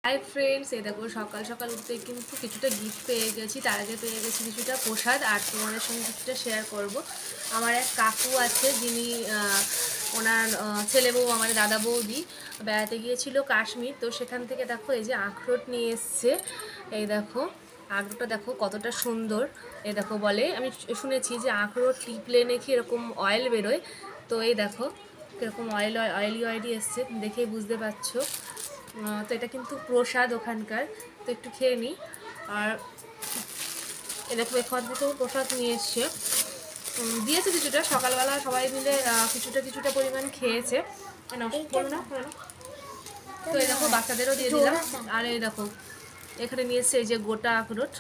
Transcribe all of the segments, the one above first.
Hi friends, এই দেখো সকাল সকাল উঠতে কিন্তু কিছুটা গিফট পেয়ে গেছি। তার আগে পেয়ে গেছি কিছুটা প্রসাদ, আর তোমাদের সঙ্গে কিছুটা শেয়ার করব। আমার এক কাকু আছে, যিনি ওনার ছেলে বউ, আমার দাদা বৌদি বেড়াতে গিয়েছিল কাশ্মীর। তো সেখান থেকে দেখো এই যে আখরোট নিয়ে এসছে। এই দেখো আখরোটটা দেখো কতটা সুন্দর। এই দেখো বলে, আমি শুনেছি যে আখরোট টিপলে নাকি এরকম অয়েল বেরোয়। তো এই দেখো কীরকম অয়েলি এসছে, দেখেই বুঝতে পারছো। তো এটা কিন্তু প্রসাদ ওখানকার, তো একটু খেয়ে নিই। আর এরকম এখান থেকেও প্রসাদ নিয়ে এসছে, দিয়েছে কিছুটা সকালবেলা, সবাই মিলে কিছুটা পরিমাণ খেয়েছে। তো এই দেখো বাচ্চাদেরও দিয়ে দিলাম। আর এই দেখো এখানে নিয়ে এসছে এই যে গোটা আখরোট,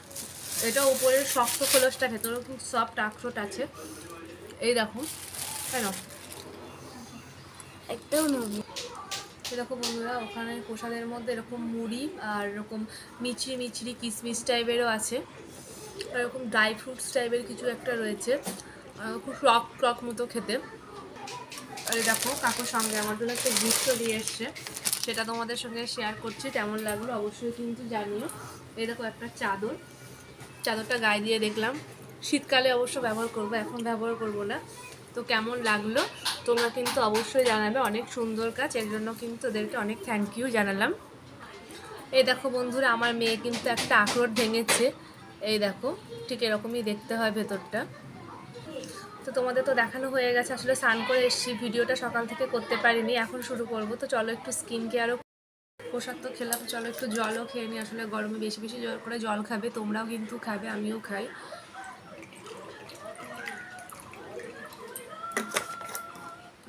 এটা উপরের শক্ত খোলসটা, ভেতরেও কিন্তু সফট আখরোট আছে। এই দেখো, তাই না? একটাও নয়। এরকম বন্ধুরা, ওখানে প্রসাদের মধ্যে এরকম মুড়ি আর এরকম মিচড়ি কিশমিশ টাইপেরও আছে, এরকম ড্রাই ফ্রুটস টাইপের কিছু একটা রয়েছে, খুব টক মতো খেতে। আর দেখো কাকুর সঙ্গে আমার জন্য একটা গিফটও দিয়ে এসছে, সেটা তোমাদের সঙ্গে শেয়ার করছি। কেমন লাগলো অবশ্যই কিন্তু জানিও। এই দেখো একটা চাদরটা গায়ে দিয়ে দেখলাম, শীতকালে অবশ্য ব্যবহার করবো, এখন ব্যবহার করবো না। তো কেমন লাগলো তোমরা কিন্তু অবশ্যই জানাবে। অনেক সুন্দর কাজ, এর জন্য কিন্তু ওদেরকে অনেক থ্যাংক ইউ জানালাম। এই দেখো বন্ধুরা, আমার মেয়ে কিন্তু একটা আখরোট ভেঙেছে। এই দেখো ঠিক এরকমই দেখতে হয় ভেতরটা। তো তোমাদের তো দেখানো হয়ে গেছে, আসলে স্নান করে এসেছি, ভিডিওটা সকাল থেকে করতে পারিনি, এখন শুরু করব। তো চলো একটু স্কিন কেয়ারও, প্রসাদ তো খেলাম, চলো একটু জলও খেয়ে নিই। আসলে গরমে বেশি বেশি করে জল খাবে, তোমরাও কিন্তু খাবে, আমিও খাই।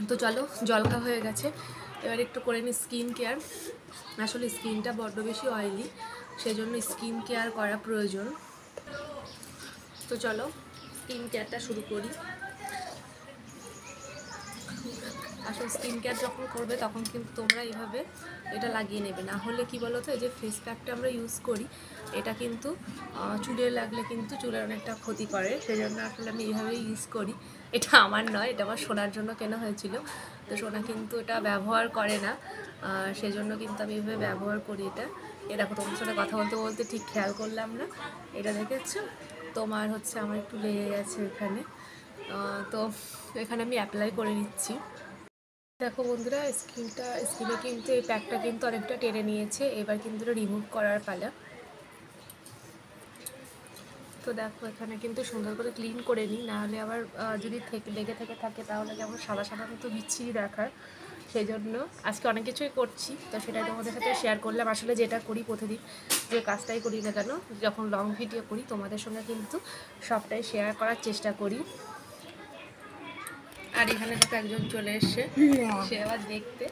তো চলো, জল খাওয়া হয়ে গেছে, এবার একটু করে নিই স্কিন কেয়ার। আসলে স্কিনটা বড্ড বেশি অয়েলি, সেই জন্য স্কিন কেয়ার করা প্রয়োজন। তো চলো স্কিন কেয়ারটা শুরু করি। আসলে স্কিন কেয়ার যখন করবে তখন কিন্তু তোমরা এইভাবে এটা লাগিয়ে নেবে, না হলে কি বলো তো, এই যে ফেস প্যাকটা আমরা ইউজ করি, এটা কিন্তু চুলে লাগলে কিন্তু চুলের অনেকটা ক্ষতি করে, সেই জন্য আসলে আমি এইভাবেই ইউজ করি। এটা আমার নয়, এটা আমার সোনার জন্য কেনা হয়েছিল। তো সোনা কিন্তু এটা ব্যবহার করে না, সেজন্য কিন্তু আমি এইভাবে ব্যবহার করি এটা। এ দেখো, তোমার সাথে কথা বলতে বলতে ঠিক খেয়াল করলাম না, এটা দেখেছো তোমার হচ্ছে আমার একটু লেগে গেছে এখানে। তো এখানে আমি অ্যাপ্লাই করে নিচ্ছি। দেখো বন্ধুরা, স্কিনে কিন্তু এই প্যাকটা কিন্তু অনেকটা টেনে নিয়েছে, এবার কিন্তু রিমুভ করার পালা। তো দেখো এখানে কিন্তু সুন্দর করে ক্লিন করে নিই, নাহলে আবার যদি লেগে থাকে তাহলে যেমন সাদা সাদা মতো বিচ্ছিরি দেখার। সেই জন্য আজকে অনেক কিছুই করছি, তো সেটাই তোমাদের সাথে শেয়ার করলাম। আসলে যেটা করি প্রতিদিন, যে কাজটাই করি না কেন, যখন লং ভিডিও করি তোমাদের সঙ্গে কিন্তু সবটাই শেয়ার করার চেষ্টা করি। আর এখানে দেখো একজন চলে এসছে, সে আবার দেখতে।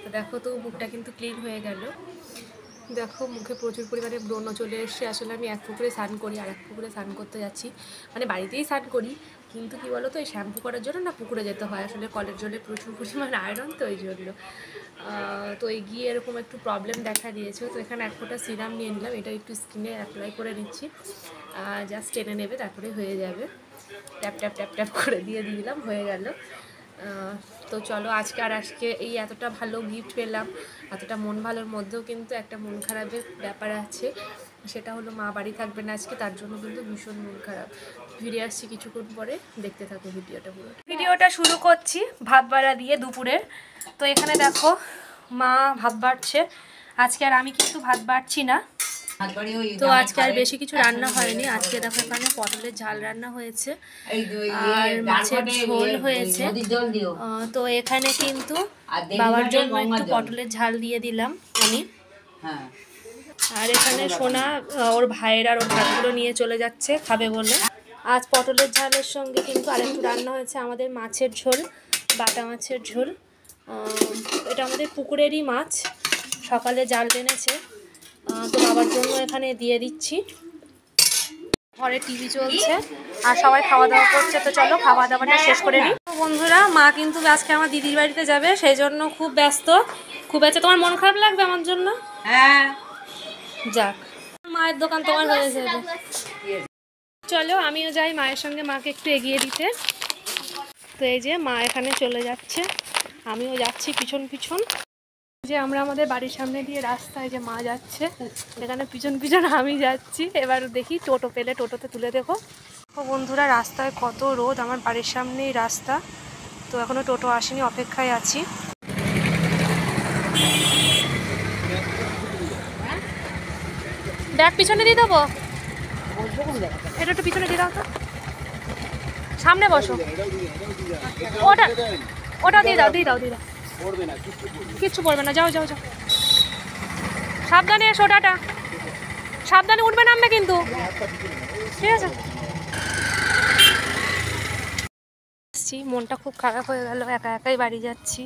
তো দেখো, তো মুখটা কিন্তু ক্লিন হয়ে গেল। দেখো মুখে প্রচুর পরিমাণে ব্রণ চলে এসছে। আসলে আমি এক পুকুরে স্নান করি, আর এক পুকুরে স্নান করতে যাচ্ছি, মানে বাড়িতেই স্নান করি, কিন্তু কী বলো তো, এই শ্যাম্পু করার জন্য না পুকুরে যেতে হয়। আসলে কলের জলে প্রচুর পরিমাণ আয়রন, তো ওই জন্য তো এই গিয়ে এরকম একটু প্রবলেম দেখা দিয়েছে। তো এখানে এক ফোঁটা সিরাম নিয়ে নিলাম, এটা একটু স্কিনে অ্যাপ্লাই করে নিচ্ছি, জাস্ট টেনে নেবে, তারপরে হয়ে যাবে। ট্যাপ ট্যাপ ট্যাপ ট্যাপ করে দিয়ে দিলাম, হয়ে গেল। তো চলো, আজকে এই এতটা ভালো গিফট পেলাম, এতটা মন ভালোর মধ্যেও কিন্তু একটা মন খারাপের ব্যাপার আছে, সেটা হলো মা বাড়ি থাকবে না আজকে, তার জন্য কিন্তু ভীষণ মন খারাপ। ফিরে আসছি কিছুক্ষণ পরে, দেখতে থাকো ভিডিওটা শুরু করছি ভাত বাড়া দিয়ে দুপুরের। তো এখানে দেখো মা ভাত বাড়ছে, আজকে আর আমি কিন্তু ভাত বাড়ছি না। তো আজকে আর বেশি কিছু রান্না হয়নি, আজকে দেখো এখানে পটলের ঝাল রান্না হয়েছে আর মাছের ঝোল হয়েছে। তো এখানে কিন্তু বাবার জন্য একটু পটলের ঝাল দিয়ে দিলাম আমি। আর এখানে সোনা ওর ভাইয়ের আর ওর ভাতগুলো নিয়ে চলে যাচ্ছে খাবে বলে। আজ পটলের ঝালের সঙ্গে কিন্তু আরেকটু রান্না হয়েছে আমাদের মাছের ঝোল, বাটা মাছের ঝোল। এটা আমাদের পুকুরেরই মাছ, সকালে জাল টেনেছে, তো বাবার জন্য এখানে দিয়ে দিচ্ছি। ঘরে টিভি চলছে আর সবাই খাওয়া দাওয়া করছে, তো চলো খাওয়া দাওয়াটা শেষ করে নিই। বন্ধুরা, মা কিন্তু আজকে আমার দিদির বাড়িতে যাবে, সেই জন্য খুব ব্যস্ত। তোমার মন খারাপ লাগবে আমার জন্য? হ্যাঁ, যাক, মায়ের দোকান তোমার হয়ে যাবে। চলো আমিও যাই মায়ের সঙ্গে, মাকে একটু এগিয়ে দিতে। তো এই যে মা এখানে চলে যাচ্ছে, আমিও যাচ্ছি পিছন পিছন। যে আমরা আমাদের বাড়ির সামনে দিয়ে রাস্তায় যে মা যাচ্ছে, এখানে পিছন পিছন আমি যাচ্ছি। এবার দেখি টোটো পেলে টোটোতে তুলে দেবো। ও বন্ধুরা, রাস্তায় কত রোদ, আমার বাড়ির সামনেই রাস্তা, তো এখনো টোটো আসেনি, অপেক্ষায় আছি। ব্যাগ পিছনে দিয়ে দেবো, এটা একটু পিছনে দিয়ে দাও তো, সামনে বসো। ওটা ওটা দিয়ে দাও, দিয়ে দাও, দিয়ে দাও, কিচ্ছু পড়বে না, যাও যাও যাও, সাবধানে এসো, টাটা, সাবধানে উঠবে নামবে কিন্তু, ঠিক আছে। মনটা খুব খারাপ হয়ে গেল, একা একাই বাড়ি যাচ্ছি।